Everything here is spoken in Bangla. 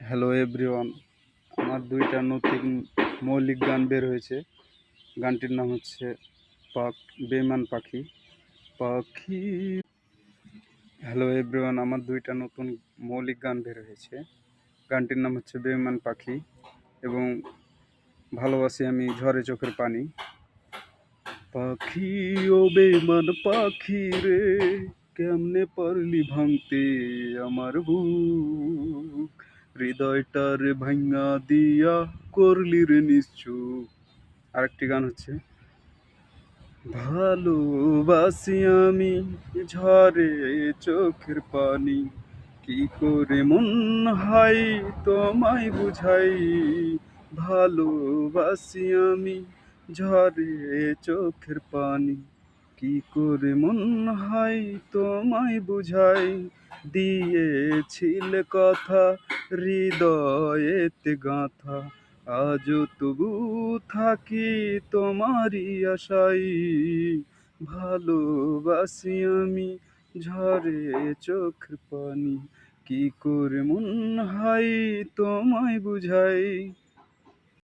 হ্যালো এভরিওয়ান, আমার দুইটা নতুন মৌলিক গান বের হয়েছে। গানটির নাম হচ্ছে বেইমান পাখি পাখি। হ্যালো এভরিওয়ান, আমার দুইটা নতুন মৌলিক গান বের হয়েছে। গানটির নাম হচ্ছে বেইমান পাখি এবং ভালোবাসি আমি ঝরে চোখের পানি। পাখি ও বেইমান পাখি রে, কেমনে পারলি ভাঙতে আমার বুক, হৃদয়টারে ভাঙা দিয়া করলি রে নিশ্চুপ। আরেকটি গান হচ্ছে ভালোবাসি আমি ঝরে চোখের পানি, কি করে মন হয় তোমায় বুঝাই। ভালোবাসি আমি ঝরে চোখের পানি, কি করে মন হয় তোমায় বুঝাই। দিয়েছিলে কথা হৃদয়েতে গাঁথা, আজও তবু থাকি তোমারই আশাই। ভালোবাসি আমি ঝরে চোখের পানি, কি করে মন হয় তোমায় বুঝাই।